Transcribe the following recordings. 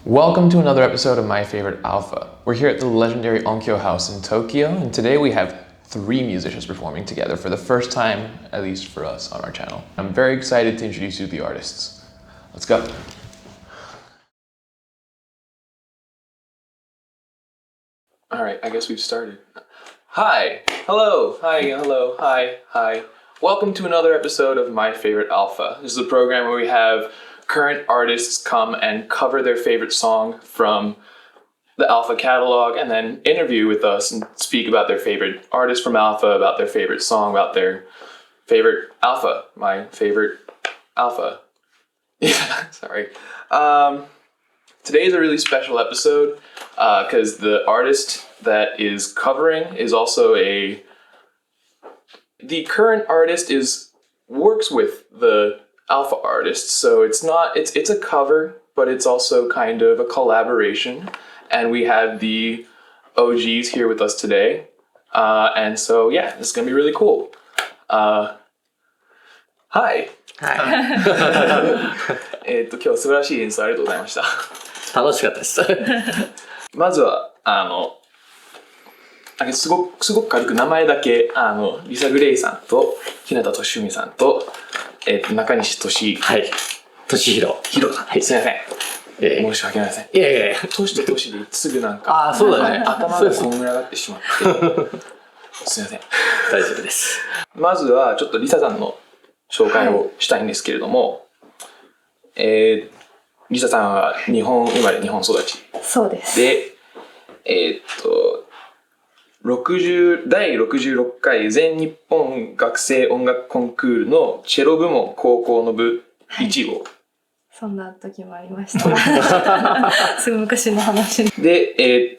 Welcome to another episode of My Favorite Alpha. We're here at the legendary Onkyo House in Tokyo, and today we have 3 musicians performing together for the first time, at least for us, on our channel. I'm very excited to introduce you to the artists. Let's go. All right, I guess we've started. Hi, hello, hi, hello, hi. Welcome to another episode of My Favorite Alpha. This is a program where we have current artists come and cover their favorite song from the Alpha catalog and then interview with us and speak about their favorite artist from Alpha, about their favorite song, about their favorite Alpha, my favorite Alpha. Yeah, sorry. Today is a really special episode because the artist that is covering is also the current artist works with the Alpha artist, so it's a cover, but it's also kind of a collaboration. And we have the OGs here with us today, and so yeah, this is gonna be really cool. Hi. はい。今日素晴らしい演奏ありがとうございました。楽しかったです。まずはすごく軽く名前だけリサ・グレイさんと日向俊文さんと、中西俊はい。俊弘さん、はい、すいません、申し訳ありません。いやいや年と年ですぐなんかそうだね。頭がこんがらがってしまってすいません。大丈夫です。まずはちょっとリサさんの紹介をしたいんですけれども、リサさんは日本生まれ日本育ち。そうです。で、第66回全日本学生音楽コンクールのチェロ部門高校の部1号。そんな時もありました。すごい昔の話で、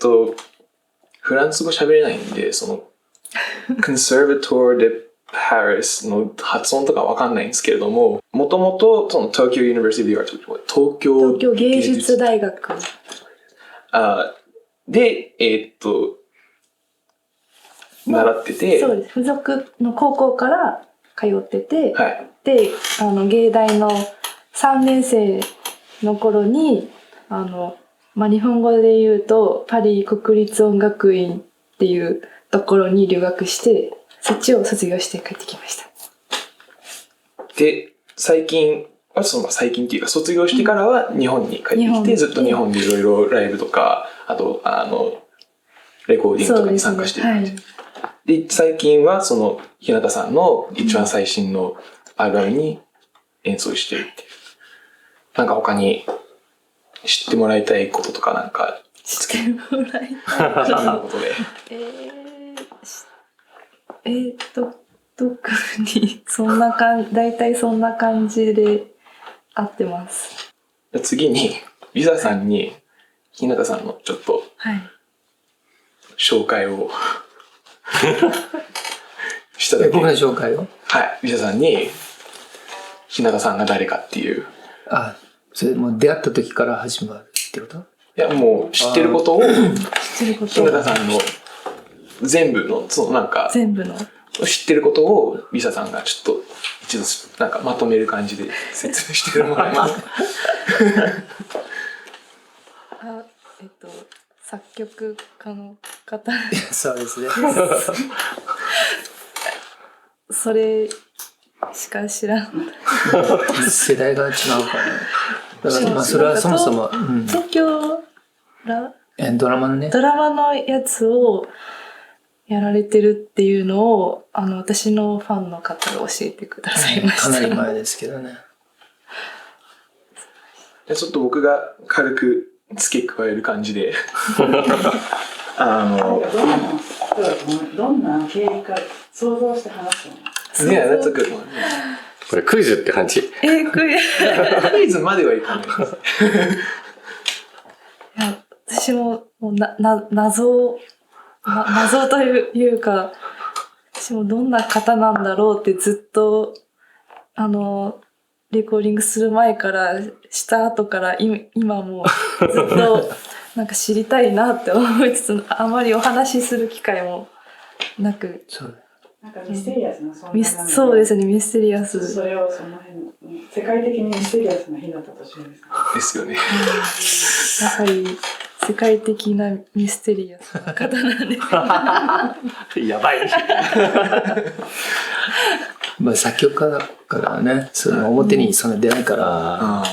フランス語喋れないんで、その、Conservatoire de Paris の発音とかわかんないんですけれども、もともと、その Tokyo University of the Arts、東京芸術大学で、習ってて、そうです。付属の高校から通ってて、はい、で、芸大の3年生の頃に、日本語で言うと、パリ国立音楽院っていうところに留学して、そっちを卒業して帰ってきました。で、最近っていうか、卒業してからは日本に帰ってきて、ずっと日本でいろいろライブとか、あと、レコーディングとかに参加してる感じ。で、最近はその日向さんの一番最新のアルバムに演奏してるっていう。なんか他に知ってもらいたいこととかなんか知ってもらいたいことで。特に大体そんな感じで合ってます。次にリサさんに日向さんのちょっと紹介をしただけ。僕の紹介を？はい、リサさんに日向さんが誰かっていう。それもう出会った時から始まるってこと？いや、もう知ってることを日向さんの全部の知ってることをリサさんがちょっと一度なんかまとめる感じで説明してもらえますか？作曲家の方。そうですね。それしか知らん。世代が違うからね。だからそれはそもそも、東京ドラマのね。ドラマのやつをやられてるっていうのを私のファンの方が教えてくださいました。かなり前ですけどね。じゃあちょっと僕が軽く付け加える感じでどんな経緯か想像して話すの。Yeah, that's a good one. これクイズって感じ。クイズまではいかないです。いや、私も謎というか、私もどんな方なんだろうってずっとレコーディングする前からした後から今もずっとなんか知りたいなって思いつつ、あまりお話しする機会もなく。なんかミステリアスなそうですね、ミステリアス。それをその辺世界的にミステリアスな日向敏美さん。ですよね。やはり世界的なミステリアスな方なんですね。やばい。まあ作曲家だからね、その表にそんな出ないから、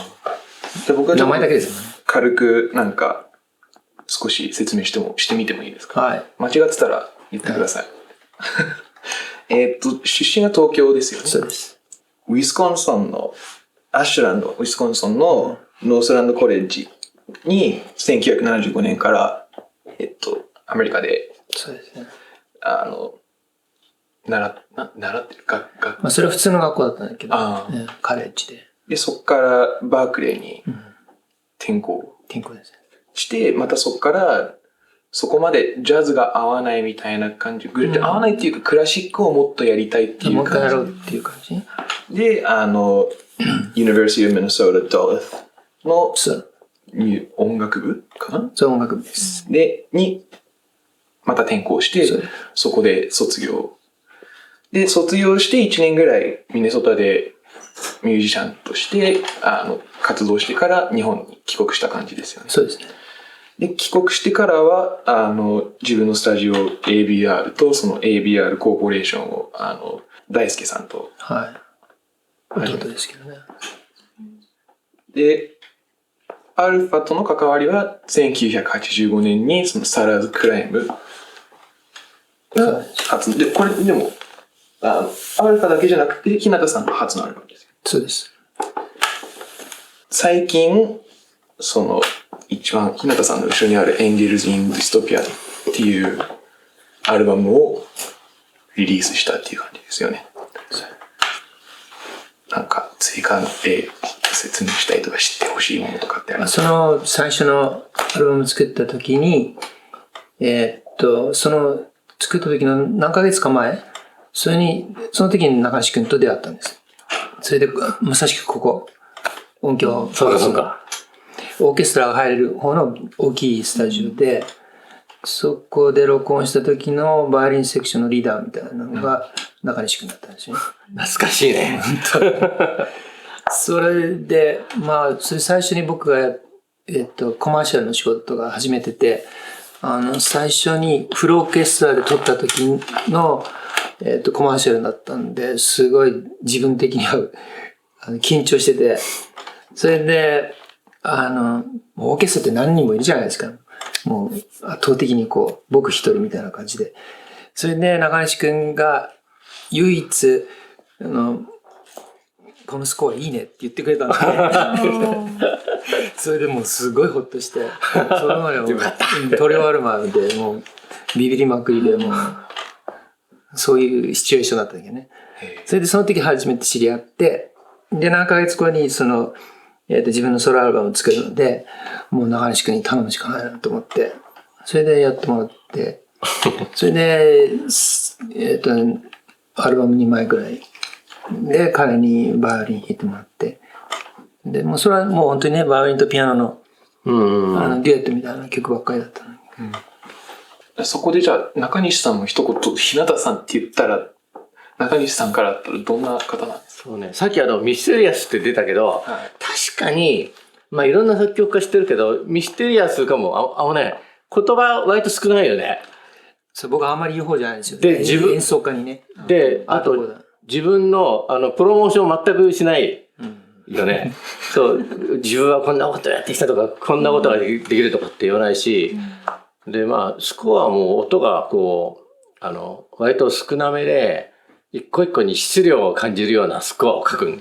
で僕はちょっと名前だけですよね。軽くなんか少し説明してみてもいいですか？はい。間違ってたら言ってください。出身は東京ですよね。そうです。ウィスコンソンのアッシュランド、ウィスコンソンのノースランドコレッジに1975年からアメリカでそうですね。習ってるまあそれは普通の学校だったんだけど、ね、カレッジで。でそこからバークレーに転校ですね。して、またそこからそこまでジャズが合わないみたいな感じ、合わないっていうかクラシックをもっとやりたいっていうもう一回やろう感っていう感じ。じでUniversity of Minnesota Duluth のそう音楽部かなそう音楽部です。にまた転校してそこで卒業して1年ぐらいミネソタでミュージシャンとして活動してから日本に帰国した感じですよね。そうですね。で帰国してからは自分のスタジオ ABR とその ABR コーポレーションを大輔さんとはい弟ですけどね。でアルファとの関わりは1985年にそのサラーズ・クライムが初でこれでもアルファだけじゃなくて日向さんの初のアルバムですよ。そうです。最近その一番日向さんの後ろにある「Angels in Dystopia」っていうアルバムをリリースしたっていう感じですよね。なんか追加で説明したいとか知ってほしいものとかってありますか？その最初のアルバム作った時にその作った時の何ヶ月か前その時に中西君と出会ったんです。それでまさしくここ音響そうかオーケストラが入れる方の大きいスタジオで、そこで録音した時のバイオリンセクションのリーダーみたいなのが中西君だったんですよね。懐かしいね。それでまあそれ最初に僕がコマーシャルの仕事が始めてて、最初にフルオーケストラで撮った時のコマーシャルだったんで、すごい自分的には緊張してて、それでオーケストラって何人もいるじゃないですか。もう圧倒的にこう僕一人みたいな感じで、それで中西くんが唯一このスコアいいねって言ってくれたんでそれでもうすごいホッとして、それまでも撮り終わるまでもうビビりまくりで、もうそういうシチュエーションだったんだけどね。それでその時初めて知り合って、で何ヶ月後に自分のソロアルバムを作るので、もう中西君に頼むしかないなと思って、それでやってもらって、それでアルバム2枚ぐらいで彼にバイオリン弾いてもらって、でもうそれはもう本当にね、バイオリンとピアノの、デュエットみたいな曲ばっかりだったのに、そこでじゃあ中西さんも一言日向さんって言ったら中西さんからだったらどんな方なんですか？そうね、さっきミステリアスって出たけど、確かにまあいろんな作曲家知ってるけどミステリアスかもね、言葉割と少ないよね。そう僕はあんまり言う方じゃないですよ。で演奏家にね。であと自分のプロモーション全くしないよね。そう自分はこんなことやってきたとかこんなことができるとかって言わないし、でまあスコアも音がこう割と少なめで一個一個に質量を感じるようなスコアを書く。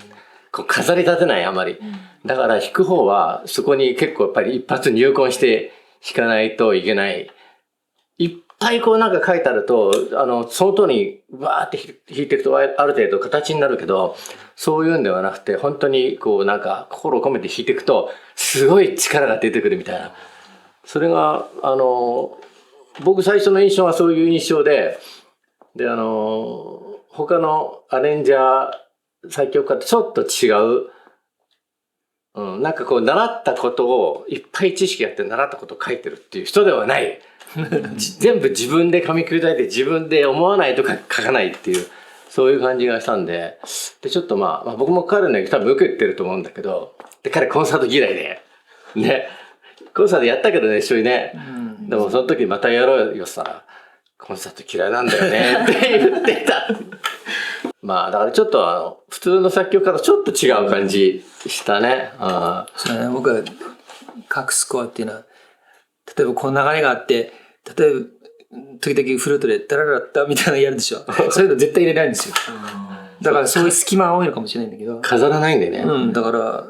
こう飾り立てないあまり。だから弾く方はそこに結構やっぱり一発入魂して弾かないといけない。いっぱいこうなんか書いてあるとその通りにわーって弾いていくとある程度形になるけど、そういうんではなくて本当にこうなんか心を込めて弾いていくとすごい力が出てくるみたいな。それが僕最初の印象はそういう印象で、他のアレンジャー作曲家とちょっと違う、なんかこう習ったことをいっぱい知識やって習ったことを書いてるっていう人ではない。全部自分で噛み砕いて自分で思わないと書かないっていう、そういう感じがしたんで、で、ちょっとまあ僕も彼ね、多分受けてると思うんだけど、で、彼コンサート嫌いで、ね、コンサートやったけどね、一緒にね。でもその時またやろうよさら、コンサート嫌いなんだよねって言ってた。まあだからちょっと普通の作曲家とちょっと違う感じしたね。そうね、僕は書くスコアっていうのは、例えばこの流れがあって、例えば時々フルートでダララッタみたいなのやるでしょ。そういうの絶対入れないんですよ。だからそういう隙間が多いのかもしれないんだけど。飾らないんでね。だから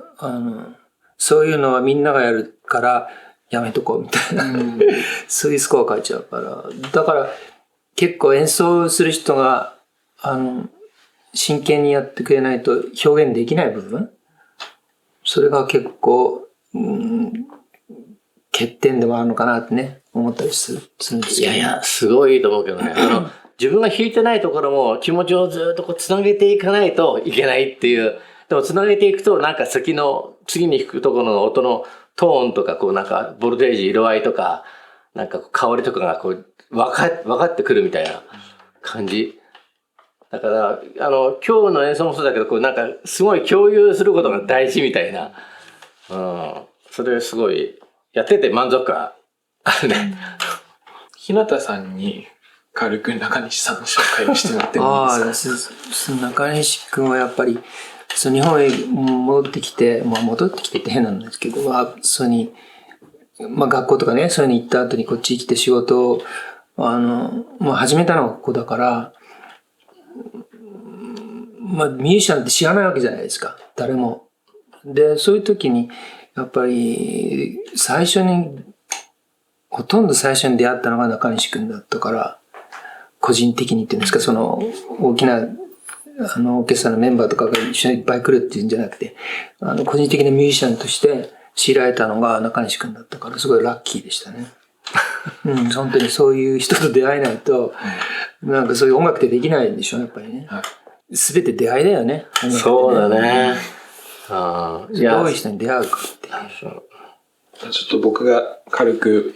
そういうのはみんながやるからやめとこうみたいな、そういうスコア書いちゃうから。だから結構演奏する人が真剣にやってくれないと表現できない部分、それが結構、欠点でもあるのかなってね思ったりするんですけど。いやいや、すごいいいと思うけどね。自分が弾いてないところも気持ちをずっとこうつなげていかないといけないっていう。でもつなげていくとなんか次に弾くところの音のトーンとかこうなんかボルテージ、色合いとかなんか香りとかがこう分かってくるみたいな感じ。だから今日の演奏もそうだけどこうなんかすごい共有することが大事みたいな。それすごいやってて満足感あるね。日向さんに軽く中西さんの紹介をしてもらってもいいですか？中西君はやっぱり日本へ戻ってきてって変なんですけど、学校とかねそういうの行った後にこっち来て仕事を始めたのがここだから、ミュージシャンって知らないわけじゃないですか、誰も。でそういう時にやっぱりほとんど最初に出会ったのが中西君だったから、個人的にっていうんですか、その大きなオーケストラのメンバーとかが一緒にいっぱい来るっていうんじゃなくて、個人的なミュージシャンとして知られたのが中西君だったから、すごいラッキーでしたね。本当にそういう人と出会えないと、なんかそういう音楽ってできないんでしょ、やっぱりね。全て出会いだよね。そうだね。どういう人に出会うかっていう。ちょっと僕が軽く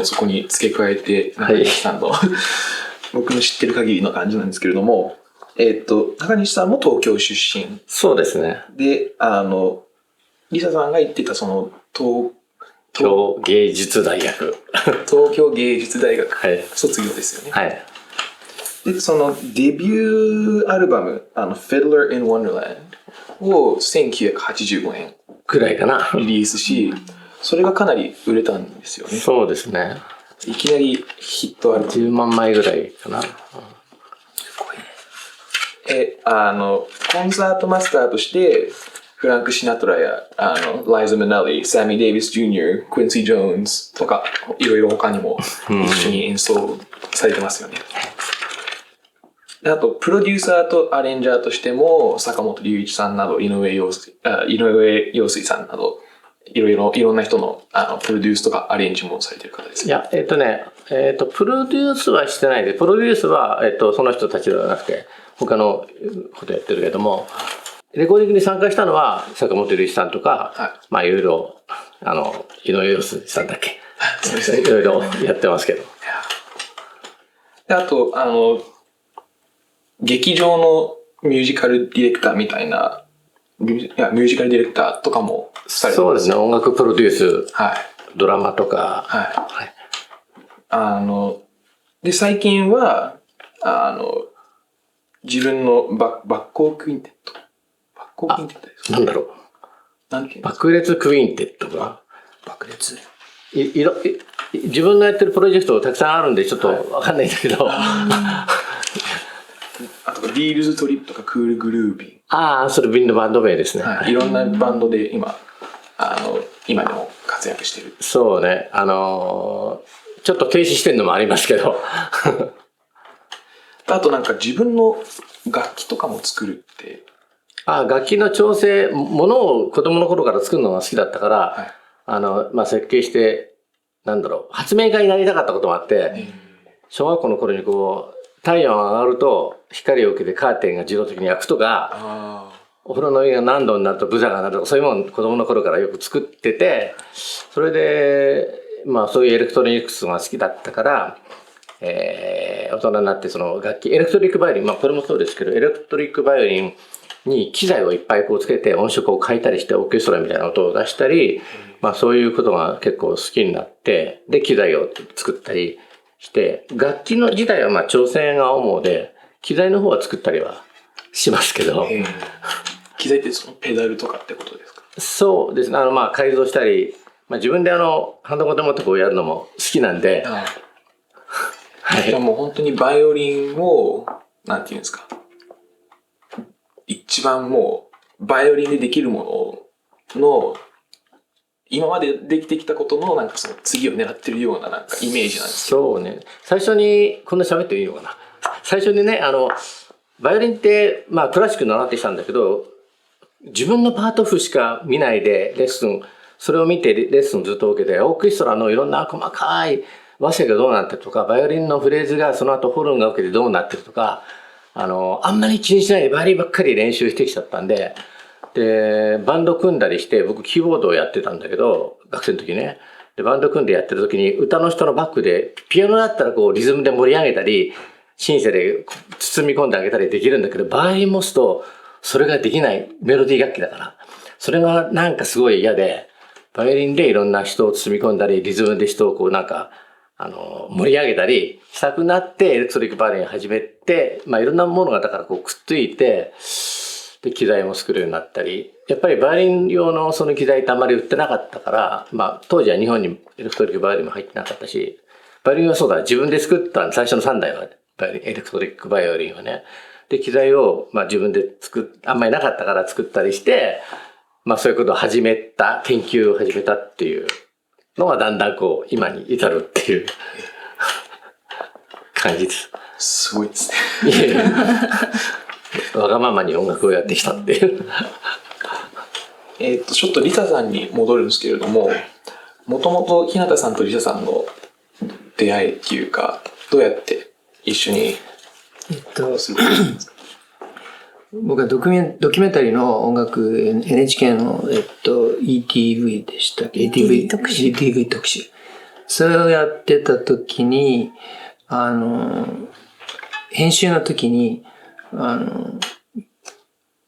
そこに付け加えて中西さんの、僕の知ってる限りの感じなんですけれども、中西さんも東京出身。そうですね。で、リサさんが言ってたその東京芸術大学。東京芸術大学、卒業ですよね。はい。で、そのデビューアルバム、Fiddler in Wonderland を1985年くらいかな。リリースし、それがかなり売れたんですよね。そうですね。いきなりヒットアルバム。10万枚ぐらいかな。すごいね。コンサートマスターとしてフランク・シナトラやライザ・ミネリー、サミー・デイビス・ジュニア、クインシー・ジョーンズとかいろいろ他にも一緒に演奏されてますよね。あとプロデューサーとアレンジャーとしても坂本龍一さんなど井上陽水さんなどいろんな人のプロデュースとかアレンジもされてる方ですよね。いやプロデュースはしてないで、プロデュースはその人たちではなくて他のことやってるけども、レコーディングに参加したのは坂本龍一さんとか、いろいろ井上陽水さんだっけいろいろやってますけど。であと劇場のミュージカルディレクターみたいな、ミュージカルディレクターとかもされてます。そうですね、音楽プロデュース、ドラマとか。で、最近は、自分の爆行クインテット。爆行クインテットですか？なんだろう。なんていうんですか？爆裂クインテットか。爆裂。自分のやってるプロジェクトたくさんあるんでちょっとわかんないんだけど。あとビールズトリップとかクールグルービー。それビンドバンド名ですね。いろんなバンドで今でも活躍してる。そうね。ちょっと停止してるのもありますけど。あとなんか自分の楽器とかも作るって。楽器の調整、ものを子供の頃から作るのが好きだったから、設計して、発明家になりたかったこともあって、小学校の頃にこう、太陽が上がると光を受けてカーテンが自動的に開くとか、お風呂の湯が何度になるとブザーが鳴るとか、そういうもの子供の頃からよく作ってて、それで、そういうエレクトロニクスが好きだったから、大人になってその楽器、エレクトリックバイオリン、まあこれもそうですけど、エレクトリックバイオリンに機材をいっぱいこうつけて音色を変えたりしてオーケストラみたいな音を出したり、まあそういうことが結構好きになって、で機材を作ったりして、楽器の自体はまあ調整が主で、機材の方は作ったりはしますけど、機材ってそのペダルとかってことですか？そうですね、まあ改造したり、まあ自分でハンドコンでもってこうやるのも好きなんで、はじゃあい。もう本当にバイオリンを、なんていうんですか、一番もう、バイオリンでできるものの、今までできてきたことの、なんかその次を狙ってるようななんかイメージなんですけど。そうね。最初に、こんな喋っていいのかな。最初にね、バイオリンって、まあクラシック習ってきたんだけど、自分のパート譜しか見ないでレッスン、それを見てレッスンずっと受けて、オーケストラのいろんな細かい和声がどうなってるとか、バイオリンのフレーズがその後ホルンが受けてどうなってるとか、あんまり気にしないでバイオリンばっかり練習してきちゃったんで、で、バンド組んだりして、僕キーボードをやってたんだけど、学生の時ね。で、バンド組んでやってる時に、歌の人のバックで、ピアノだったらこうリズムで盛り上げたり、シンセで包み込んであげたりできるんだけど、バイオリン持つと、それができないメロディー楽器だから。それがなんかすごい嫌で、バイオリンでいろんな人を包み込んだり、リズムで人をこうなんか、盛り上げたりしたくなって、エレクトリックバイオリンを始めて、まあいろんなものがだからこうくっついて、で、機材も作るようになったり、やっぱりバイオリン用のその機材ってあんまり売ってなかったから、まあ当時は日本にエレクトリックバイオリンも入ってなかったし、バイオリンはそうだ、自分で作った最初の3台は、エレクトリックバイオリンはね。で、機材をまあ自分であんまりなかったから作ったりして、まあそういうことを始めた、研究を始めたっていうのがだんだんこう今に至るっていう感じです。すごいですいえいえわがままに音楽をやってきたっていう。ね。ちょっとリサさんに戻るんですけれども、もともと日向さんとリサさんの出会いっていうか、どうやって一緒にするんですか？僕はドキュメンタリーの音楽、NHK の、ETV でしたっけ？ ETV 特集。ETV 特集。それをやってた時に、編集の時に、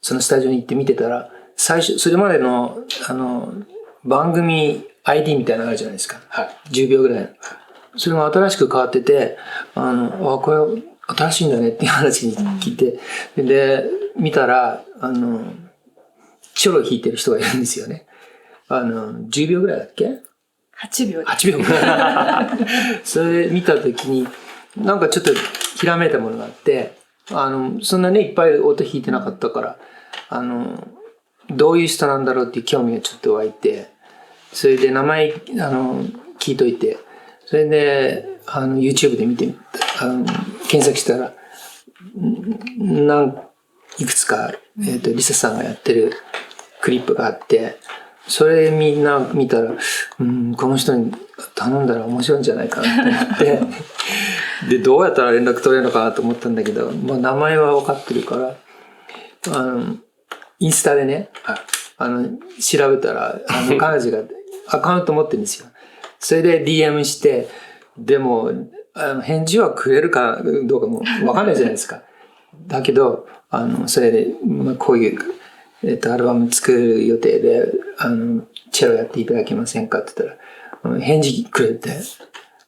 そのスタジオに行って見てたら、最初、それまでの、番組 ID みたいなのあるじゃないですか。はい。10秒ぐらいの。それが新しく変わってて、これ新しいんだねっていう話に聞いて、で、見たら、チョロ弾いてる人がいるんですよね。10秒ぐらいだっけ8秒で。 8秒ぐらい。それ見たときに、なんかちょっとひらめいたものがあって、そんなね、いっぱい音弾いてなかったから、どういう人なんだろうっていう興味がちょっと湧いて、それで名前、聞いといて、それで、YouTube で見て、検索したら、いくつか、リサさんがやってるクリップがあって、それみんな見たら、この人に頼んだら面白いんじゃないかなと思って、で、どうやったら連絡取れるのかなと思ったんだけど、まあ名前は分かってるから、インスタでね、調べたら、彼女がアカウント持ってるんですよ。それで DM して、でも、返事はくれるかどうかも分かんないじゃないですか。だけど、それで、こういう、アルバム作る予定で、チェロやっていただけませんかって言ったら、返事くれて、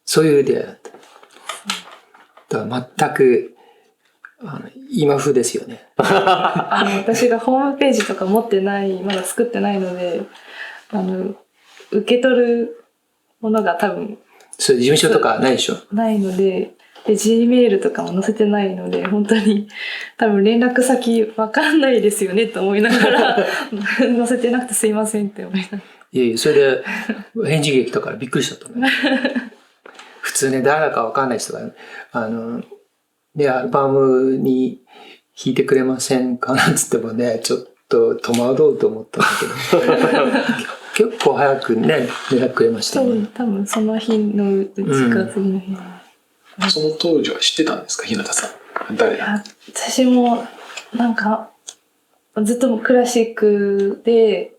そういう出会いだった。だから全く、今風ですよね。私がホームページとか持ってない、まだ作ってないので、受け取るものが多分そういう事務所とかないでしょ。ないので、Gmail とかも載せてないので、本当に多分連絡先わかんないですよねと思いながら載せてなくてすいませんって思いながら。いやいや、それで返事が来たからびっくりしちゃったね。普通ね、誰だかわかんない人が、で、アルバムに弾いてくれませんかなんつってもね、ちょっと戸惑うと思ったんだけど、結構早くね、連絡くれましたね。多分その日のうちか次の日。その当時は知ってたんですか、日向さん。誰だ？私もなんかずっとクラシックで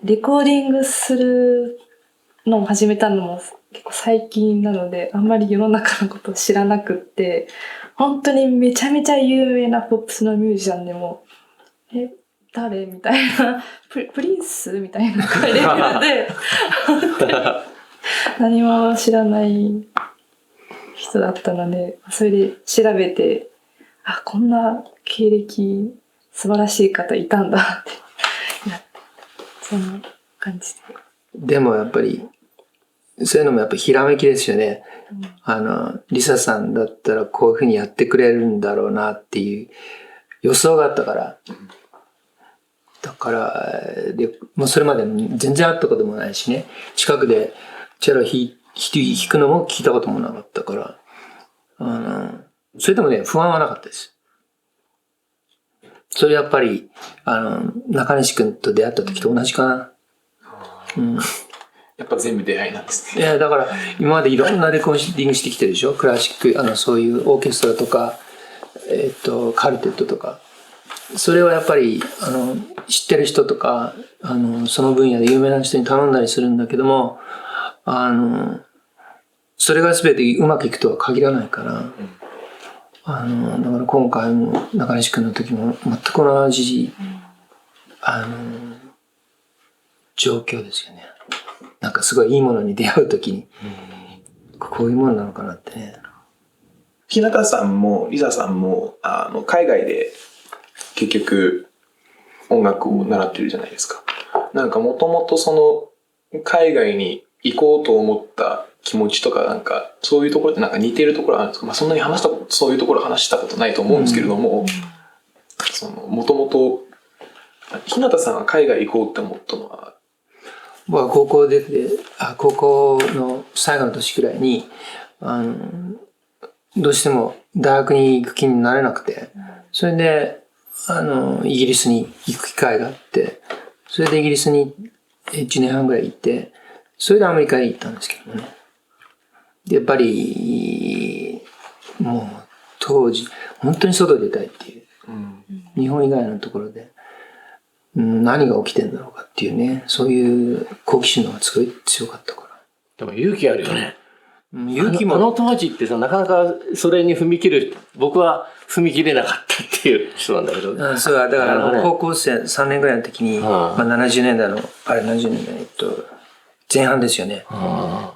レコーディングするのを始めたのも結構最近なので、あんまり世の中のことを知らなくって、本当にめちゃめちゃ有名なポップスのミュージシャンでも、誰みたいな、プリンスみたいなレベルで、本当に何も知らない人だったので、それで調べて、あ、こんな経歴素晴らしい方いたんだってなって、そんな感じで。でもやっぱり、そういうのもやっぱひらめきですよね。リサさんだったらこういうふうにやってくれるんだろうなっていう予想があったから。だから、もうそれまで全然会ったこともないしね。近くでチェロ弾くのも聞いたこともなかったから。それでもね、不安はなかったです。それやっぱり、中西くんと出会った時と同じかな。うん。やっぱ全部出会いなんですね。いや、だから、今までいろんなレコーディングしてきてるでしょ。クラシック、そういうオーケストラとか、カルテットとか。それはやっぱり、知ってる人とか、その分野で有名な人に頼んだりするんだけども、それが全てうまくいくとは限らないから、だから今回も中西くんの時も全く同じ、状況ですよね。なんかすごいいいものに出会う時に、こういうものなのかなってね。日向さんもリサさんも海外で結局音楽を習ってるじゃないですか。なんかもともとその海外に行こうと思った気持ちとかなんかそういうところってなんか似てるところあるんですか。まあそんなにそういうところ話したことないと思うんですけれども、もともと日向さんが海外行こうって思ったのは、僕は高校出て、高校の最後の年くらいに、どうしても大学に行く気になれなくて、それで、イギリスに行く機会があって、それでイギリスに1年半ぐらい行って、それでアメリカに行ったんですけどもね。でやっぱり、もう当時、本当に外に出たいっていう、日本以外のところで、何が起きてんだろうかっていうね、そういう好奇心の方がすごい強かったから。でも勇気あるよね。勇気も。あの当時ってさ、なかなかそれに踏み切る、僕は踏み切れなかったっていう人なんだけど。そうだから高校生3年ぐらいの時に、70年代の、70年代、前半ですよね。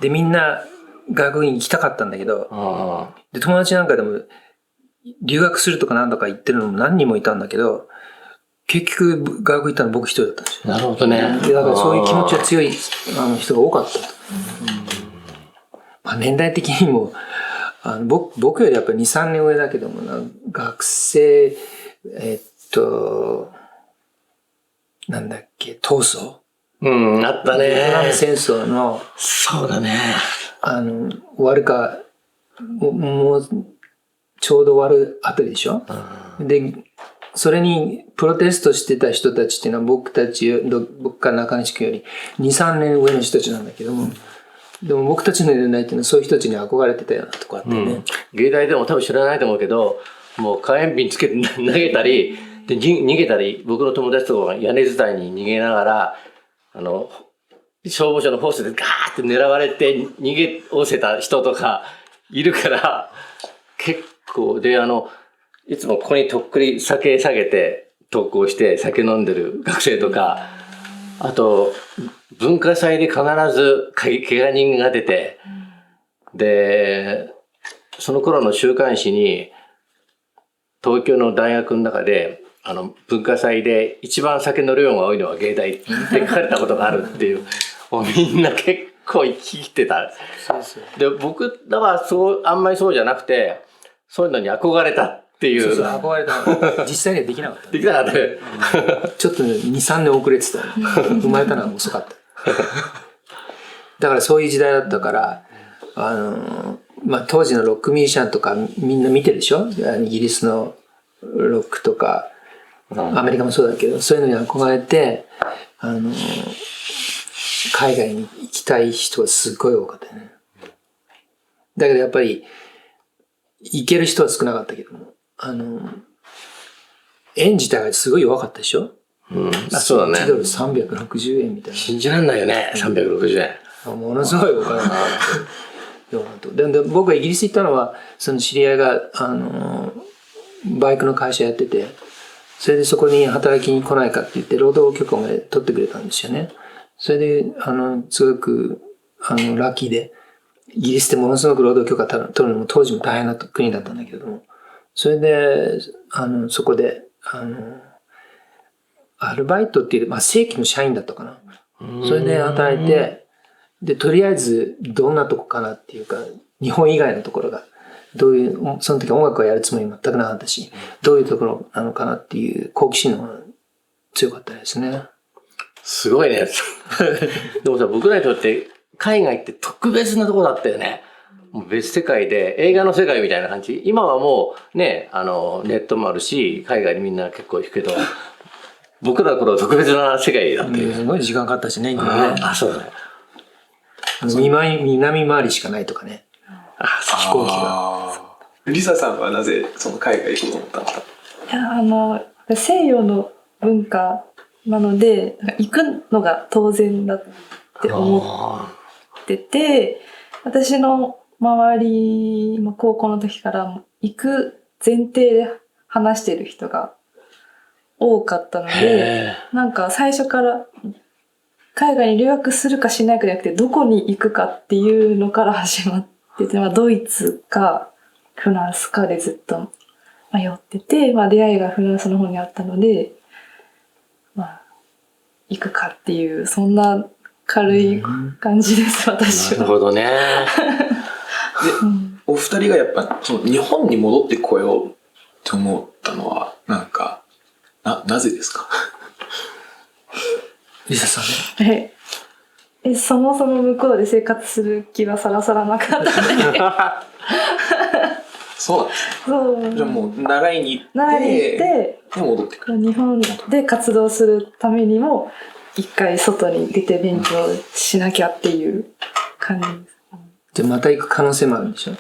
で、みんな学部に行きたかったんだけど、で、友達なんかでも留学するとかなんとか言ってるのも何人もいたんだけど、結局学部行ったの僕一人だったんですよ。なるほどね。でだからそういう気持ちが強い人が多かったと。まあ、年代的にも僕よりやっぱり 2,3 年上だけども学生なんだっけ闘争、あったね。ベトナム戦争のそうだね。終わるかもうちょうど終わるあたりでしょ。でそれにプロテストしてた人たちっていうのは僕から中西君より 2,3 年上の人たちなんだけども、でも僕たちの年代っていうのはそういう人たちに憧れてたようなとこあってね。芸大でも多分知らないと思うけど、もう火炎瓶つけて投げたり、で逃げたり、僕の友達とかが屋根伝いに逃げながら、消防署のホースでガーって狙われて逃げおせた人とかいるから、結構で、いつもここにとっくり酒下げて登校して酒飲んでる学生とか、あと文化祭で必ず怪我人が出て、でその頃の週刊誌に東京の大学の中で文化祭で一番酒の量が多いのは芸大って書かれたことがあるっていうみんな結構生きてた。で僕だからあんまりそうじゃなくて、そういうのに憧れたっていう。そう憧れた。実際にはできなかった。できなかったね。ちょっと 2,3 年遅れてた。生まれたのは遅かった。だからそういう時代だったから、まあ、当時のロックミュージシャンとかみんな見てるでしょ。イギリスのロックとか、アメリカもそうだけど、そういうのに憧れて、海外に行きたい人がすごい多かったよね。だけどやっぱり、行ける人は少なかったけども、円自体がすごい弱かったでしょ。そうだね。1ドル360円みたいな。信じらんないよね、360円。ものすごいお金がかかってようなと。で僕がイギリス行ったのは、その知り合いが、バイクの会社やってて、それでそこに働きに来ないかって言って、労働許可まで取ってくれたんですよね。それで、すごく、ラッキーで、イギリスってものすごく労働許可取るのも当時も大変な国だったんだけれども、それで、そこで、アルバイトっていう、正規の社員だったかな。それで働いて、で、とりあえずどんなとこかなっていうか、日本以外のところが、どういう、その時音楽をやるつもり全くなかったし、どういうところなのかなっていう好奇心の方が強かったですね。すごいね。でもさ、僕らにとって海外って特別なとこだったよね。もう別世界で、映画の世界みたいな感じ。今はもうね、ネットもあるし、海外にみんな結構行くけど、僕らの頃は特別な世界だったよね。すごい時間かかったしね、今ね。そうだね。南回りしかないとかね。飛行機が。リサさんはなぜその海外行こうと思ったんですか？いや、西洋の文化なので、行くのが当然だって思ってて、私の周り、高校の時から行く前提で話してる人が多かったので、なんか最初から海外に留学するかしないかじゃなくて、どこに行くかっていうのから始まってて、ドイツかフランスかでずっと迷ってて、出会いがフランスの方にあったので、行くかっていう、そんな軽い感じです、私は。なるほどね。で、お二人がやっぱその日本に戻ってこようって思ったのはなぜですか？リサさんね。そもそも向こうで生活する気はさらさらなかったね。そうなんですね。そう。じゃあもう習いに行ってで戻ってくる。日本で活動するためにも一回外に出て勉強しなきゃっていう感じです。じゃあまた行く可能性もあるんでしょ？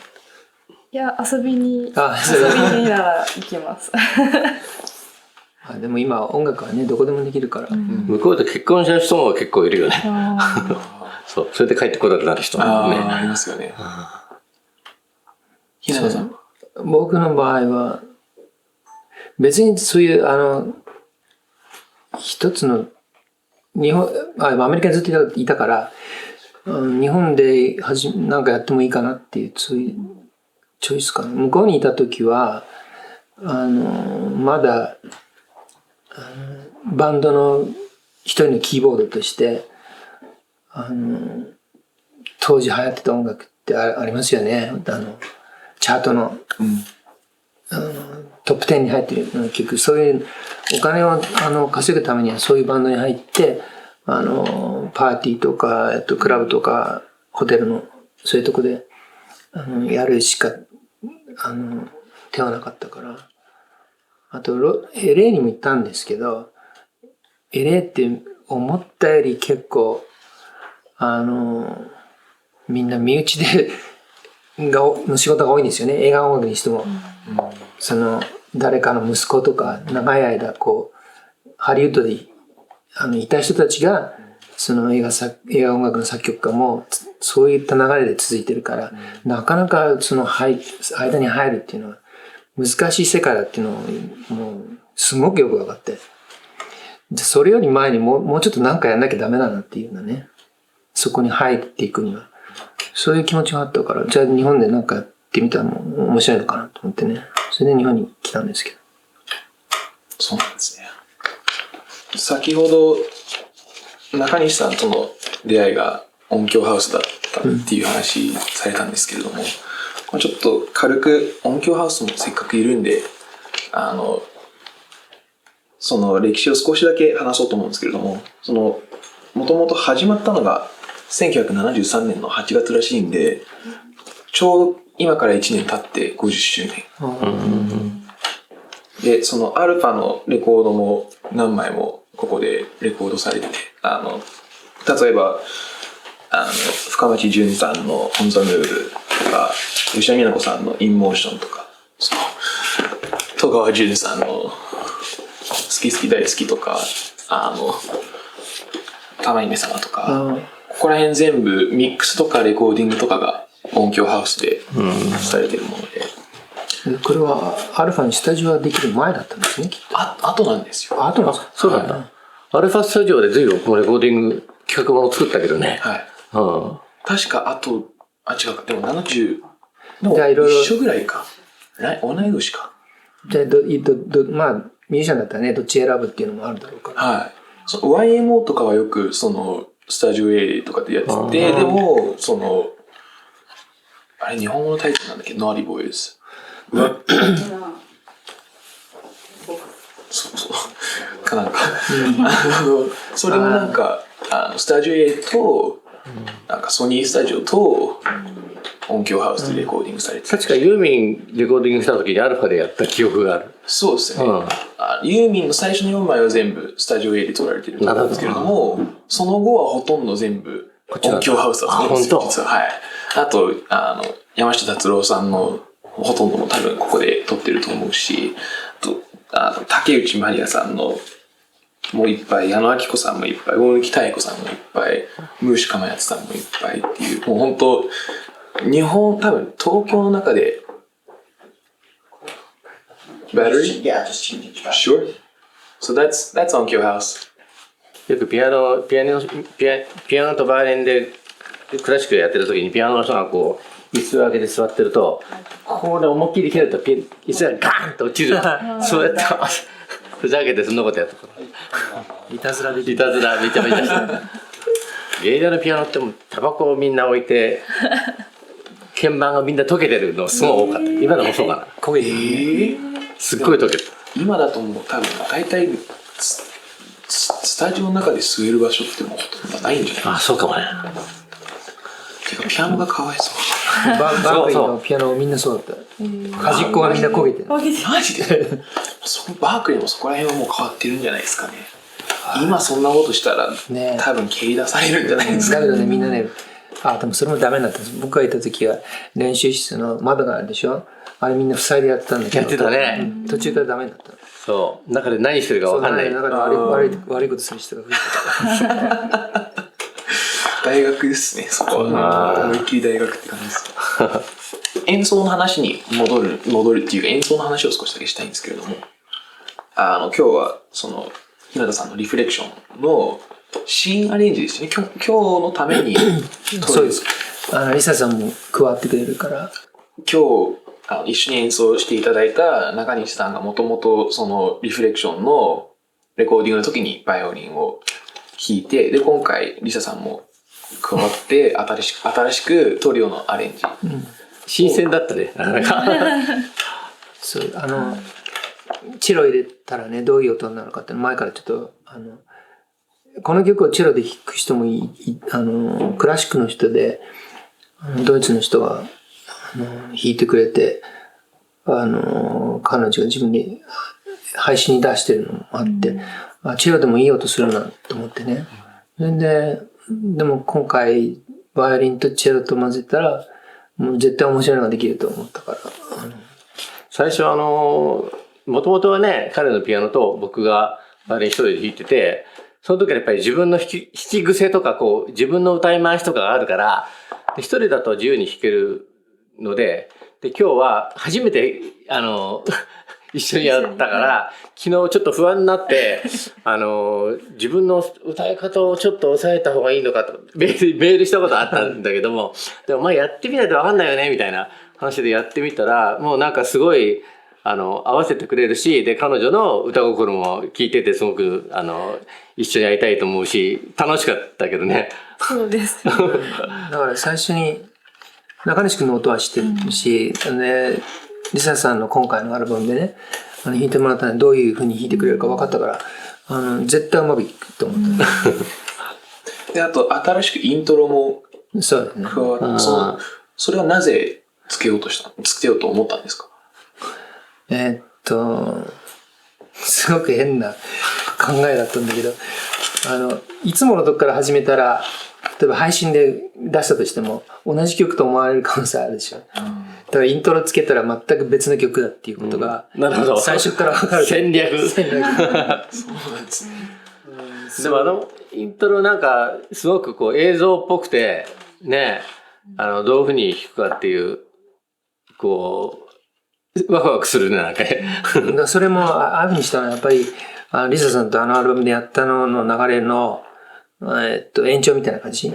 いや、遊びになら行きます。でも今音楽はね、どこでもできるから。向こうで結婚した人も結構いるよね。そう、それで帰ってこなくなる人もね。ありますよね。ひなたさんは？僕の場合は、別にそういう、一つの、アメリカにずっといたから、日本でなんかやってもいいかなっていう、そういうチョイスかな。向こうにいた時は、まだ、バンドの一人のキーボードとして、当時流行ってた音楽ってありますよね。チャートの、トップ10に入ってる曲、そういうお金を稼ぐためにはそういうバンドに入って、パーティーとか、クラブとか、ホテルの、そういうとこで、やるしか、手はなかったから。あと、LA にも行ったんですけど、LA って思ったより結構、みんな身内で、の仕事が多いんですよね。映画音楽にしても。誰かの息子とか、長い間、ハリウッドで、いた人たちが、映画音楽の作曲家も、そういった流れで続いてるから、なかなか間に入るっていうのは、難しい世界だっていうのを、もう、すごくよく分かって。それより前にもうちょっと何かやんなきゃダメだなっていうのはね、そこに入っていくには、そういう気持ちがあったから、じゃあ日本で何かやってみたら面白いのかなと思ってね。それで日本に来たんですけど。そうなんですね。先ほど、中西さんとの出会いが音響ハウスだったっていう話されたんですけれども、ちょっと軽く音響ハウスもせっかくいるんで、その歴史を少しだけ話そうと思うんですけれども、もともと始まったのが1973年の8月らしいんで、ちょうど今から1年経って50周年。で、そのアルファのレコードも何枚もここでレコードされてて、例えば、深町淳さんのオンザムールとか、吉田美奈子さんのインモーションとか、戸川淳さんの好き好き大好きとか、玉姫様とか、ここら辺全部ミックスとかレコーディングとかが音響ハウスでされてるもので、これはアルファにスタジオができる前だったんですね、きっあとなんですよ。と。あとなんですか。そうなんだ。アルファスタジオで随分このレコーディング企画もの作ったけどね。はい。うん。確か違うか、でも70、でもじゃあいろいろ一緒ぐらいか。同い年か。じゃあまあ、ミュージシャンだったらね、どっち選ぶっていうのもあるだろうから。はい。YMO とかはよくスタジオ A とかでやってて、でもあれ日本語のタイトルなんだっけ、Naughty Boys。そうかなんかそれもなんかスタジオ A となんかソニースタジオと音響ハウスでレコーディングされて確かユーミンレコーディングした時にアルファでやった記憶がある。そうですね、ユーミンの最初の4枚は全部スタジオ A で撮られてるんですけれども、その後はほとんど全部音響ハウスだと思うんですよ、実は。はい。あと山下達郎さんのほとんども多分ここで撮ってると思うし、あと竹内まりやさんのもういっぱい、矢野顕子さんもいっぱい、大貫妙子さんもいっぱい、ムーシュカマヤツさんもいっぱいっていう、もう本当多分東京の中でBattery? Yeah, just changing track. Sure. So that's Onkyo House. よくピアノとバイオリンでクラシックやってる時にピアノの人がこう椅子を上げて座ってるとこれ思いっきり蹴ると椅子がガーンと落ちるそうやってふざけてそんなことやったいたずらできる。いたずらめちゃめちゃして芸大のピアノってもうタバコをみんな置いて鍵盤がみんな溶けてるのすごい多かった。今でもそうかな。焦げてる。すっごい溶けてる。今だともう多分大体スタジオの中で吸える場所ってもうほとんどないんじゃないあ、そうかもね。てかピアノがかわいそうバークリーのピアノみんなそうだった。端っこがみんな焦げてる。マジでバークリーもそこら辺はもう変わってるんじゃないですかね。今そんなことしたら、ね、多分蹴り出されるんじゃないですか。だけどねみんなね、でもそれもダメになったんです。僕がいた時は練習室の窓があるでしょ、あれみんな塞いでやってたんだけど、やってたね。途中からダメになった。そう中で何してるか分かんない。だから悪いことする人が増えた。大学ですね、そこは。思いっきり大学って感じです。演奏の話に戻るっていうか、演奏の話を少しだけしたいんですけれども、今日はその日向さんのリフレクションのシーンアレンジですね。今日のためにそうです。リサさんも加わってくれるから。今日一緒に演奏していただいた中西さんがもともとそのリフレクションのレコーディングの時にバイオリンを弾いて、で今回リサさんも加わって新しくトリオのアレンジ、新鮮だったね。そうチェロ入れたらねどういう音になるかって前からちょっとこの曲をチェロで弾く人もクラシックの人でドイツの人が弾いてくれて彼女が自分で配信に出してるのもあって、チェロでもいい音するなと思ってね。でも今回バイオリンとチェロと混ぜたらもう絶対面白いのができると思ったから最初もともとはね彼のピアノと僕がバイオリン一人で弾いてて、その時はやっぱり自分の弾き癖とかこう自分の歌い回しとかがあるから一人だと自由に弾けるので今日は初めて一緒にやったから昨日ちょっと不安になって自分の歌い方をちょっと抑えた方がいいのかとメールしたことあったんだけどもでもやってみないと分かんないよねみたいな話でやってみたらもうなんかすごい合わせてくれるし、で彼女の歌心も聞いててすごく一緒にやりたいと思うし楽しかったけどね。そうです。だから最初に中西君の音は知ってるし、リサさんの今回のアルバムでね弾いてもらったらどういう風に弾いてくれるか分かったから絶対うまくいくと思った、であと新しくイントロもそうだね加わって、それはなぜつけようと思ったんですか？すごく変な考えだったんだけどいつものとこから始めたら例えば配信で出したとしても同じ曲と思われる可能性あるでしょ、だからイントロつけたら全く別の曲だっていうことが、なるほど最初から分かる戦略そうなんですね。でもイントロなんかすごくこう映像っぽくてね、どういうふうに弾くかっていうこうワクワクするねなんかね。それもああいうふうにしたのはやっぱりリサさんとアルバムでやったのの流れの、延長みたいな感じ。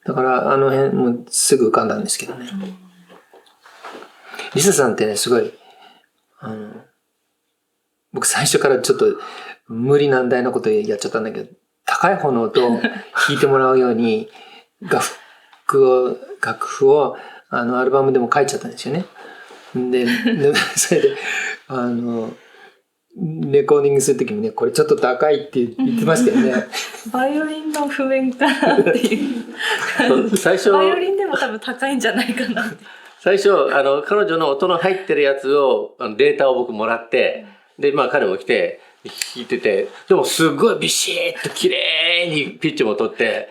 だから辺もすぐ浮かんだんですけどね。リサさんってねすごい僕最初からちょっと無理難題なことやっちゃったんだけど、高い方の音を弾いてもらうように楽譜をアルバムでも書いちゃったんですよね。でそれでレコーディングするときもね、これちょっと高いって言ってましたよね。バイオリンの譜面かなっていう。最初バイオリンでも多分高いんじゃないかなって。最初彼女の音の入ってるやつをデータを僕もらって、でまあ彼も来て弾いてて、でもすごいビシッと綺麗にピッチも取って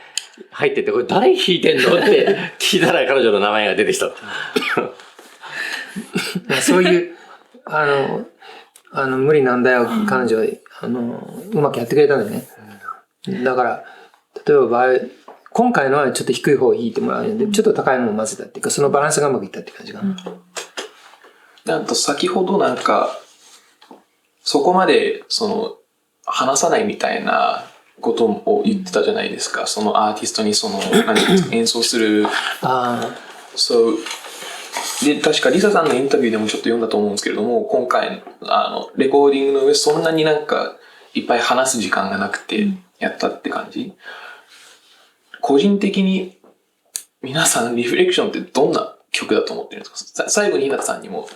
入ってて、これ誰弾いてんのって聞いたら彼女の名前が出てきた。そういう無理難題を彼女はうまくやってくれたんだよね。だから例えば今回のはちょっと低い方を弾いてもらうんで、ちょっと高いのも混ぜたっていうか、そのバランスがうまくいったって感じかな。なんと先ほどなんかそこまで話さないみたいなことを言ってたじゃないですか。そのアーティストに演奏する。そうで、確かリサさんのインタビューでもちょっと読んだと思うんですけれども、今回レコーディングの上そんなになんかいっぱい話す時間がなくてやったって感じ。個人的に皆さんリフレクションってどんな曲だと思ってるんですか？最後に日向さんにも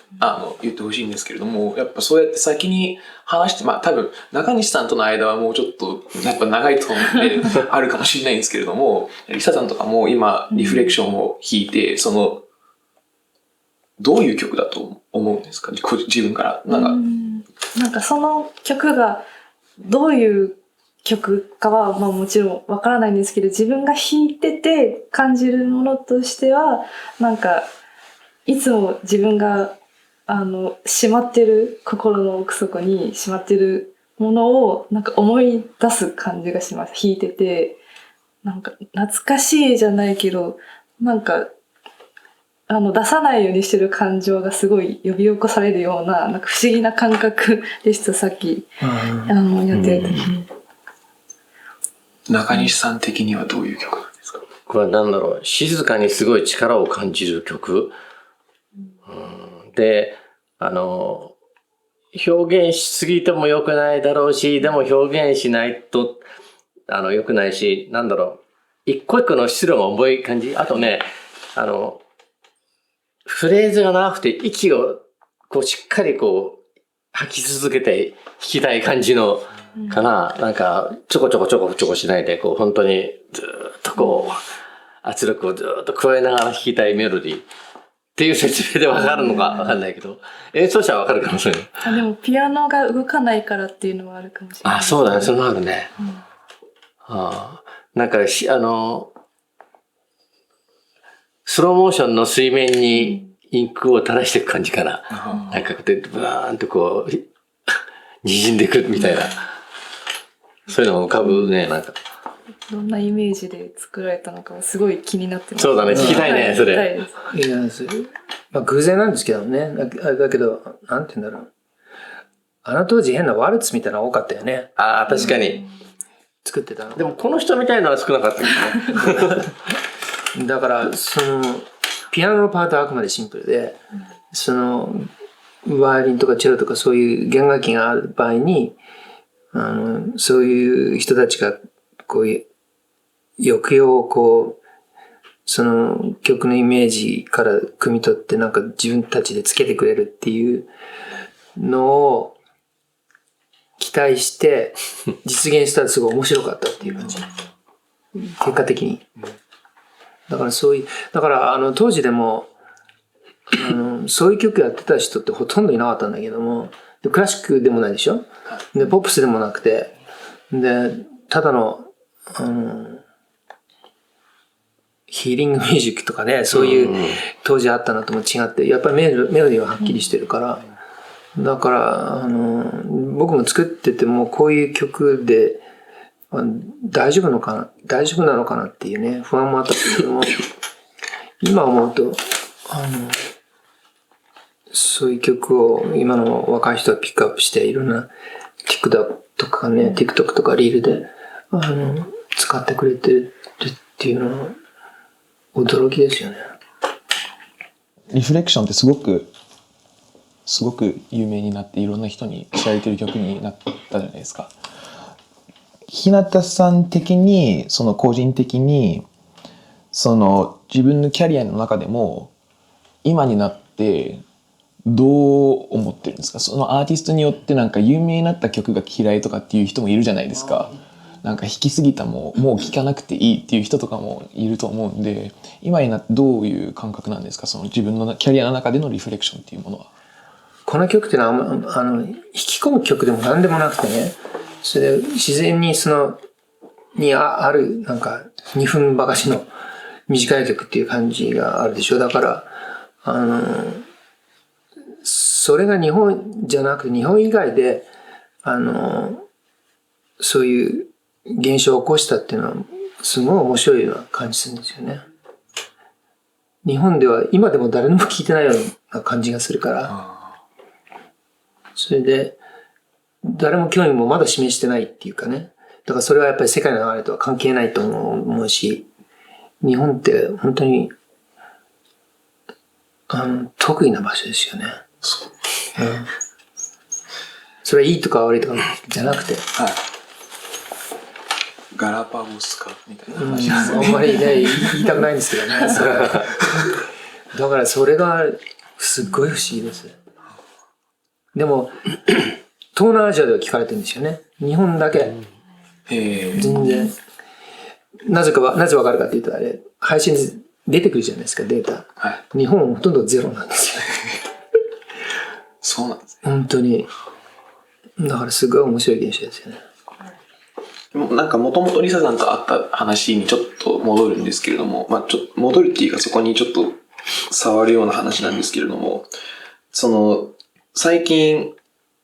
言ってほしいんですけれども、やっぱそうやって先に話して、まあ多分中西さんとの間はもうちょっとやっぱ長いと思うんであるかもしれないんですけれども、リサさんとかも今リフレクションを弾いて、どういう曲だと思うんですか？自分からなんかその曲がどういう曲かは、まあもちろんわからないんですけど、自分が弾いてて感じるものとしては、なんかいつも自分がしまってる心の奥底にしまってるものをなんか思い出す感じがします。弾いててなんか懐かしいじゃないけど、なんか出さないようにしてる感情がすごい呼び起こされるような、なんか不思議な感覚でした。さっきやってる時に。中西さん的にはどういう曲なんですか？これは何だろう、静かにすごい力を感じる曲、で表現しすぎても良くないだろうし、でも表現しないと良くないし、なんだろう、一個一個の質量が重い感じ。あとねフレーズが長くて息をこうしっかりこう吐き続けて弾きたい感じのかな、なんかちょこちょこしないでこう本当にずっとこう圧力をずっと加えながら弾きたいメロディーっていう説明でわかるのかわかんないけど、演奏者はわかるかもしれない。でもピアノが動かないからっていうのはあるかもしれない。そうだね、それもあるね。なんかスローモーションの水面にインクを垂らしていく感じかな。なんかでブワーンとこう滲んでいくみたいな、そういうのが浮かぶね。なんかどんなイメージで作られたのかすごい気になってます。そうだね、聞きたいね、それ。いや、まあ偶然なんですけどね。だけど、なんて言うんだろう。あの当時変なワルツみたいなの多かったよね。確かに。作ってたの。でもこの人みたいなのは少なかったけどね。だからピアノのパートはあくまでシンプルで、バイオリンとかチェロとかそういう弦楽器がある場合にそういう人たちがこう抑揚をこうその曲のイメージから汲み取ってなんか自分たちでつけてくれるっていうのを期待して実現したらすごい面白かったっていう感じ。結果的に。だからだから当時でもそういう曲やってた人ってほとんどいなかったんだけども、でクラシックでもないでしょ、でポップスでもなくて、でただのヒーリングミュージックとかね、そういう当時あったのとも違って、やっぱりメロディーははっきりしてるから、だから僕も作っててもこういう曲で大丈夫なのかなっていうね、不安もあったけども、今思うと、そういう曲を今の若い人がピックアップして、いろんな TikTok とかね、TikTok とかリールで、使ってくれてるっていうのは、驚きですよね。リフレクションってすごく有名になって、いろんな人に知られてる曲になったじゃないですか。日向さん的に、個人的に、自分のキャリアの中でも、今になってどう思ってるんですか？そのアーティストによってなんか有名になった曲が嫌いとかっていう人もいるじゃないですか。なんか弾きすぎたもう聴かなくていいっていう人とかもいると思うんで、今になってどういう感覚なんですか？その自分のキャリアの中でのリフレクションっていうものは。この曲っていうのは引き込む曲でも何でもなくてね、それで自然にあるなんか2分ばかしの短い曲っていう感じがあるでしょ。だからそれが日本じゃなくて日本以外でそういう現象を起こしたっていうのはすごい面白いような感じするんですよね。日本では今でも誰も聞いてないような感じがするから、それで誰も興味もまだ示してないっていうかね。だからそれはやっぱり世界の流れとは関係ないと思うし、日本って本当に得意な場所ですよね。それはいいとか悪いとかじゃなくて、はい。ガラパゴスかみたいな話ですあんまりね言いたくないんですけどね。だからそれがすっごい不思議です。でも東南アジアでは聞かれてるんですよね。日本だけ全然。なぜわかるかっていうと、あれ配信で出てくるじゃないですか、データ。はい、日本はほとんどゼロなんですよ。そうなんですね。本当に。だからすごい面白い現象ですよね。なんかもともとリサさんと会った話にちょっと戻るんですけれども、ちょっと戻るっていうかそこにちょっと触るような話なんですけれども、最近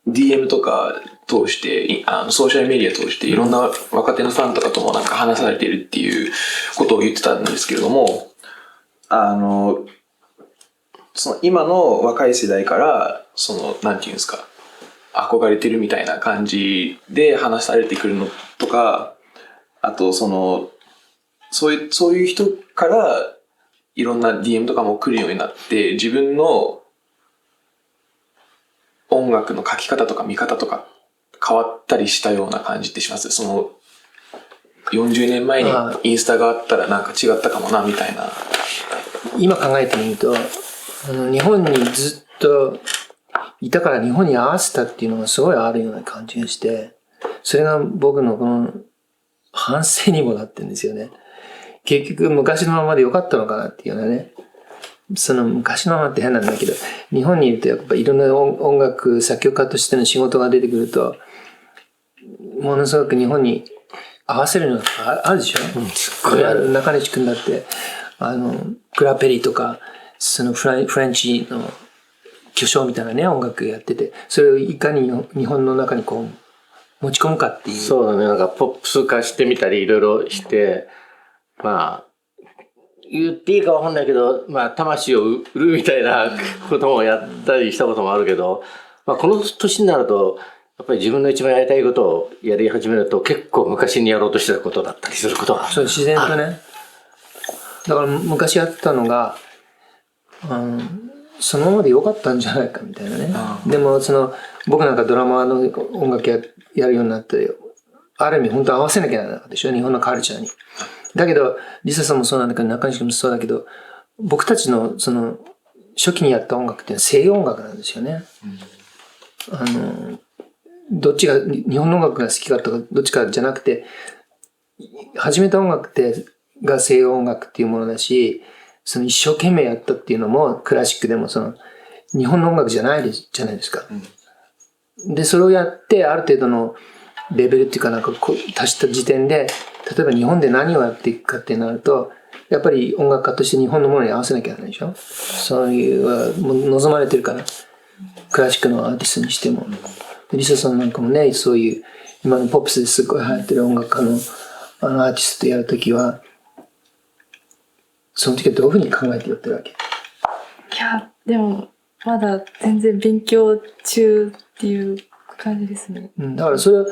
DM とか通してソーシャルメディア通していろんな若手のファンとかともなんか話されているっていうことを言ってたんですけれども、今の若い世代からなんていうんですか、憧れてるみたいな感じで話されてくるのとか、あとそういう人からいろんな DM とかも来るようになって、自分の音楽の書き方とか見方とか変わったりしたような感じってします？40年前にインスタがあったらなんか違ったかもなみたいな。今考えてみると日本にずっといたから日本に合わせたっていうのがすごいあるような感じがして、それが僕のこの反省にもなってるんですよね。結局昔のままで良かったのかなっていうようなね。昔のままって変なんだけど、日本にいるとやっぱいろんな音楽作曲家としての仕事が出てくると、ものすごく日本に合わせるのがあるでしょ。すっごいある。中西君だってクラペリとかフレンチの巨匠みたいなね音楽やってて、それをいかに日本の中にこう持ち込むかっていう。そうだね。なんかポップス化してみたりいろいろして、言っていいかわかんないけど、魂を売るみたいなこともやったりしたこともあるけど、この年になるとやっぱり自分の一番やりたいことをやり始めると結構昔にやろうとしてたことだったりすることがそう自然とね。だから昔やってたのがそのままで良かったんじゃないかみたいなね。でも僕なんかドラマの音楽やるようになってある意味本当合わせなきゃならなかったでしょ、日本のカルチャーに。だけどリサさんもそうなんだけど中西君もそうだけど、僕たちの初期にやった音楽っていうのは西洋音楽なんですよね。どっちが日本の音楽が好きかとかどっちかじゃなくて、始めた音楽が西洋音楽っていうものだし、一生懸命やったっていうのもクラシックでも日本の音楽じゃないですか。でそれをやってある程度のレベルっていうかなんか達した時点で、例えば日本で何をやっていくかってなると、やっぱり音楽家として日本のものに合わせなきゃいけないでしょ。そういう望まれてるから、クラシックのアーティストにしても。リサさんなんかもね、そういう今のポップスですごい流行ってる音楽家のアーティストとやるときは、その時はどういうふうに考えてやってるわけ？いや、でも、まだ全然勉強中っていう感じですね。だからそう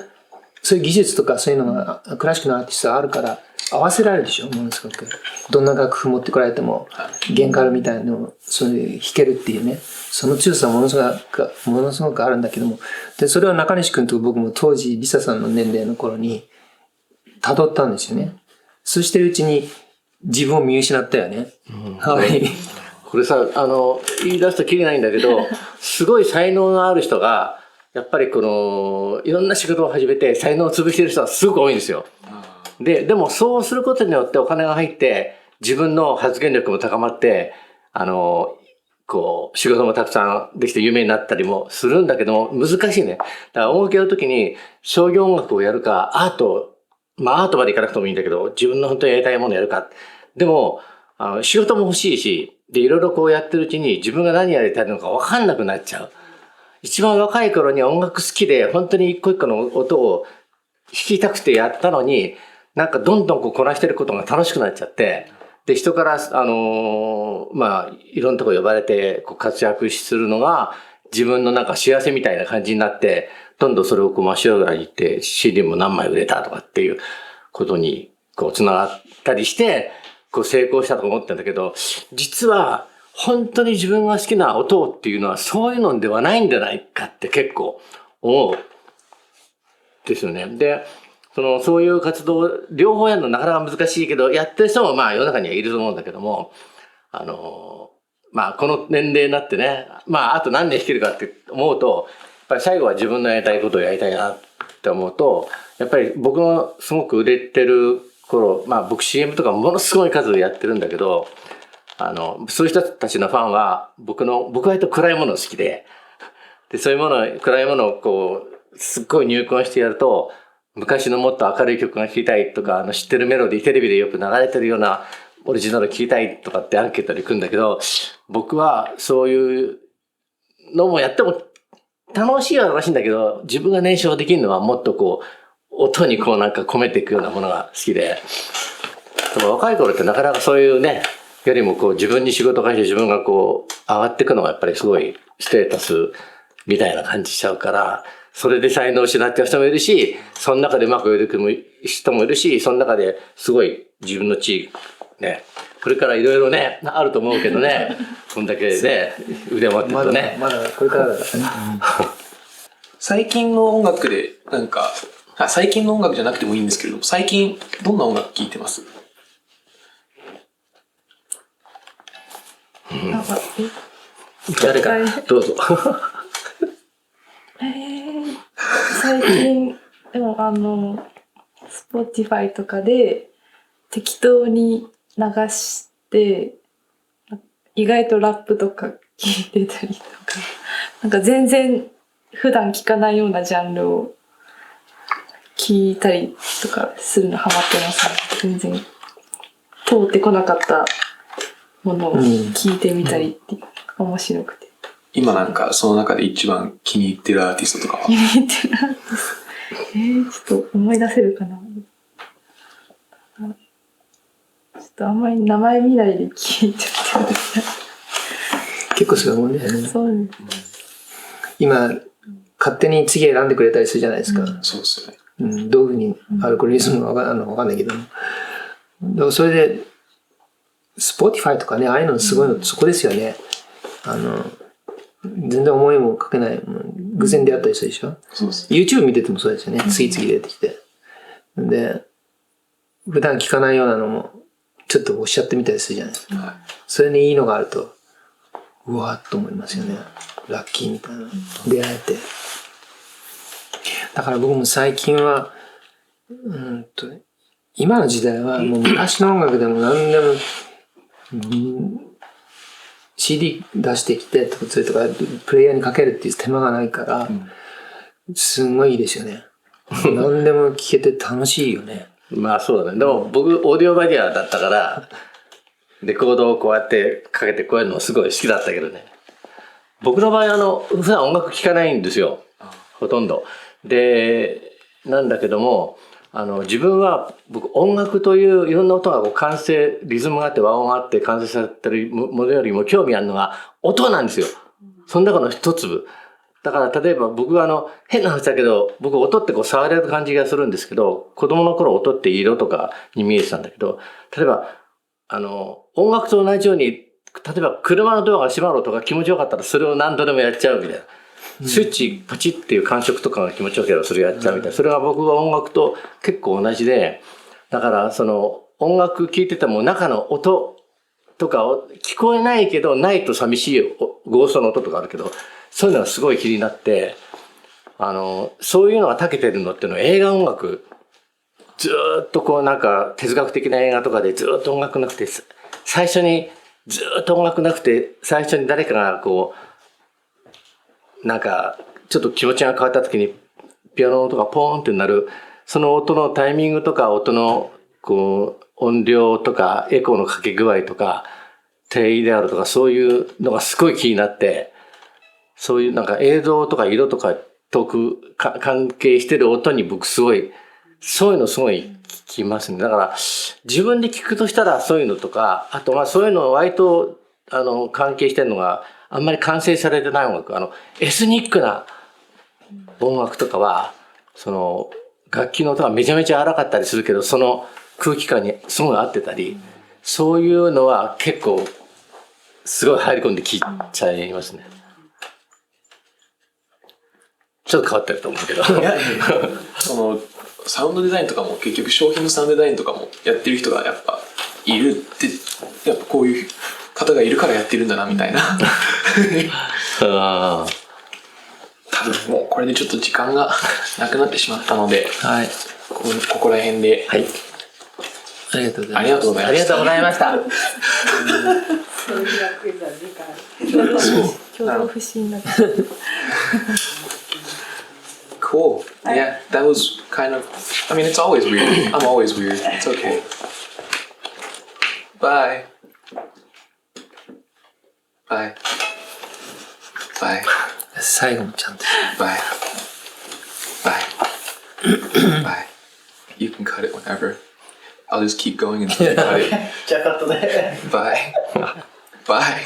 いう技術とかそういうのがクラシックのアーティストはあるから合わせられるでしょ、ものすごく。どんな楽譜持ってこられても弦カルみたいなのをそういう弾けるっていうね、その強さはものすごくあるんだけども、でそれは中西君と僕も当時リサさんの年齢の頃に辿ったんですよね。そうしてるうちに自分を見失ったよね。はい。これさ、言い出すときりないんだけど、すごい才能のある人が、やっぱりいろんな仕事を始めて才能を潰してる人はすごく多いんですよ。でもそうすることによってお金が入って、自分の発言力も高まって、仕事もたくさんできて有名になったりもするんだけども、難しいね。だから音楽やるときに商業音楽をやるか、アートまでいかなくてもいいんだけど、自分の本当にやりたいものをやるか。でも、仕事も欲しいし、で、いろいろやってるうちに自分が何やりたいのか分かんなくなっちゃう。一番若い頃に音楽好きで、本当に一個一個の音を弾きたくてやったのに、なんかどんどんこなしてることが楽しくなっちゃって、で、人から、いろんなとこ呼ばれて活躍するのが、自分のなんか幸せみたいな感じになって、どんどんそれを真っ白ぐに行って CD も何枚売れたとかっていうことにつながったりして、成功したと思ってんだけど、実は本当に自分が好きな音っていうのはそういうのではないんじゃないかって結構思う。ですよね。で、そういう活動、両方やるのなかなか難しいけど、やってる人も世の中にはいると思うんだけども、この年齢になってね、あと何年弾けるかって思うと、やっぱり最後は自分のやりたいことをやりたいなって思うと、やっぱり僕のすごく売れてる頃、僕 CM とかものすごい数やってるんだけど、そういう人たちのファンは、僕は割と暗いもの好きで、そういう暗いものをすっごい入魂してやると、昔のもっと明るい曲が聴きたいとか、知ってるメロディー、テレビでよく流れてるようなオリジナル聴きたいとかってアンケートで来るんだけど、僕はそういうのもやっても楽しいは楽しいんだけど、自分が燃焼できるのはもっと音になんか込めていくようなものが好きで、でも若い頃ってなかなかそういうね、よりも自分に仕事がして自分が上がっていくのがやっぱりすごいステータスみたいな感じしちゃうから、それで才能を失ってる人もいるし、その中でうまくいく人もいるし、その中ですごい自分の地位、ね、これからいろいろね、あると思うけどね、こんだけね、腕持ってるとね。まだこれからだからね。最近の音楽で、最近の音楽じゃなくてもいいんですけれども、最近どんな音楽聴いてます？誰か、どうぞ。最近、でもSpotify とかで適当に流して、意外とラップとか聞いてたりとか、なんか全然普段聞かないようなジャンルを聞いたりとかするのハマってますね。全然通ってこなかったものを聞いてみたりって面白くて。今その中で一番気に入ってるアーティストとかは？気に入ってるアーティスト。ちょっと思い出せるかな。ちょっとあんまり名前見ないで聞いちゃってる。結構そういうもんだよね。そうです。今、勝手に次選んでくれたりするじゃないですか。そうですよね。どういうふうにアルゴリズムがわかんないけど。だからそれで、Spotify とかね、ああいうのすごいの、そこですよね。全然思いもかけない、偶然出会ったりするでしょ。そうです。YouTube 見ててもそうですよね。次々出てきて。で、普段聞かないようなのも、ちょっとおっしゃってみたりするじゃないですか。それにいいのがあると、うわーっと思いますよね。ラッキーみたいな。出会えて。だから僕も最近は、今の時代はもう昔の音楽でも何でも、CD 出してきてとか、それとかプレイヤーにかけるっていう手間がないから、すんごいいいですよね。何でも聞けて楽しいよね。そうだね。でも僕オーディオバリアだったから、レコードをこうやってかけてこうやるのすごい好きだったけどね。僕の場合普段音楽聴かないんですよ。ほとんど。で、なんだけども、自分は僕音楽といういろんな音がこう完成、リズムがあって和音があって完成されてるものよりも興味あるのが音なんですよ。その中の一粒。だから例えば僕は変な話だけど、僕音ってこう触れる感じがするんですけど、子供の頃音って色とかに見えてたんだけど、例えば音楽と同じように、例えば車のドアが閉まる音が気持ちよかったらそれを何度でもやっちゃうみたいな。スイッチパチッっていう感触とかが気持ちよければそれやっちゃうみたいな。それが僕は音楽と結構同じで、だから音楽聴いてても中の音とか聞こえないけど、ないと寂しいゴーストの音とかあるけど、そういうのがすごい気になって、そういうのが長けてるのっていうのは映画音楽、ずーっとこうなんか哲学的な映画とかでずーっと音楽なくて、最初にずーっと音楽なくて、最初に誰かがこう、なんかちょっと気持ちが変わった時にピアノの音がポーンって鳴る、その音のタイミングとか音のこう音量とかエコーのかけ具合とか低位であるとか、そういうのがすごい気になって、そういうなんか映像とか色とか関係してる音に僕すごい、そういうのすごい聞きますね。だから自分で聞くとしたらそういうのとか、あとそういうの割と関係してるのがあんまり完成されてない音楽、エスニックな音楽とかは楽器の音がめちゃめちゃ荒かったりするけど、その空気感にすごい合ってたり、そういうのは結構すごい入り込んで聴いちゃいますね。ちょっと変わってると思うけどサウンドデザインとかも結局商品のサウンドデザインとかもやってる人がやっぱいるって、やっぱこういう方がいるからやってるんだなみたいな多分もうこれでちょっと時間がなくなってしまったので、はい。ここら辺で、はい、ありがとうございます。ありがとうございました。ありがとうございました。そういうクイズは次回。共同不審になって。Cool. Yeah, that was kind of, I mean, it's always weird. I'm always weird. It's okay. Bye. Bye. Bye. 最後もちゃんと。 Bye. Bye. Bye. You can cut it whenever. I'll just keep going until you cut it. じゃあカットで。Bye. Bye.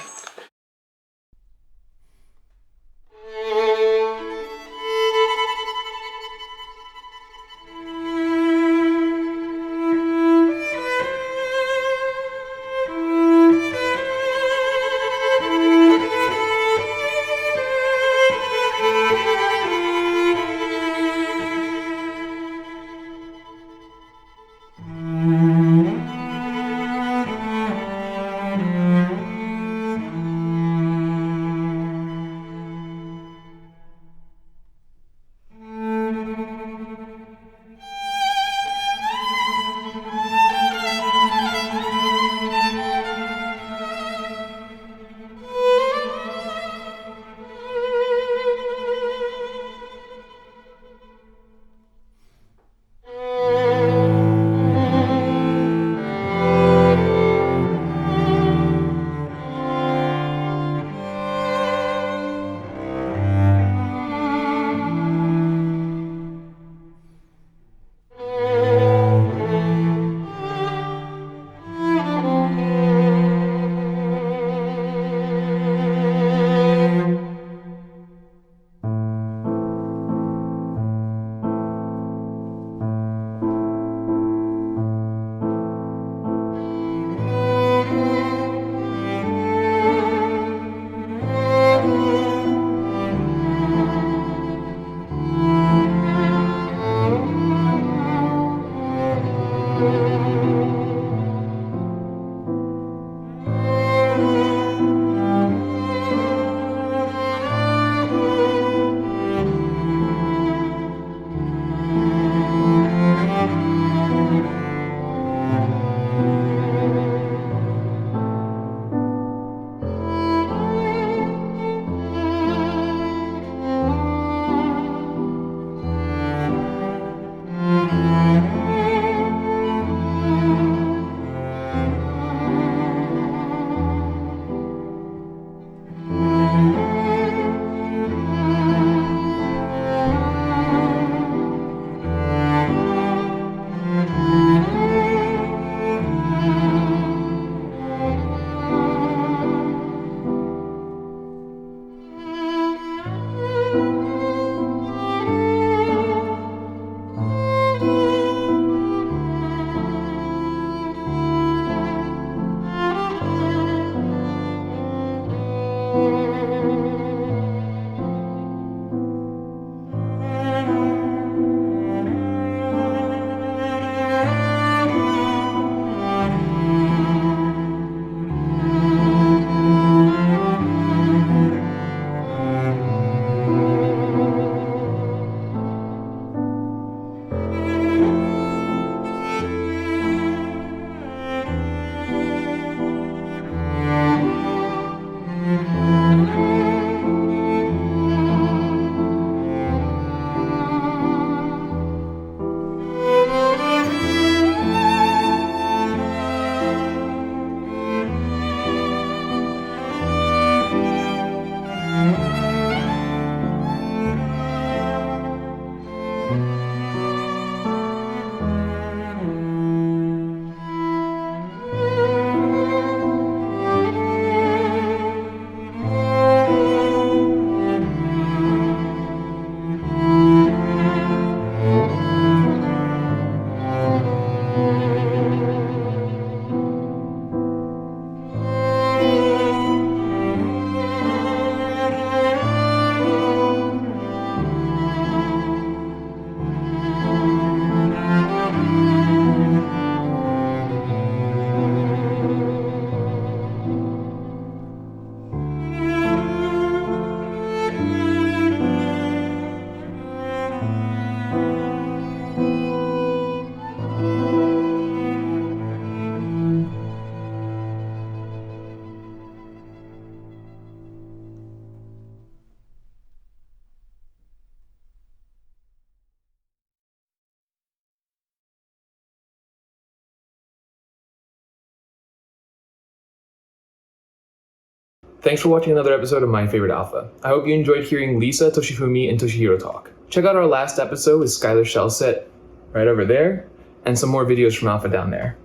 Thanks for watching another episode of My Favorite Alpha. I hope you enjoyed hearing Lisa, Toshifumi, and Toshihiro talk. Check out our last episode with Skylar Shellset right over there, and some more videos from Alpha down there.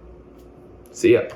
See ya.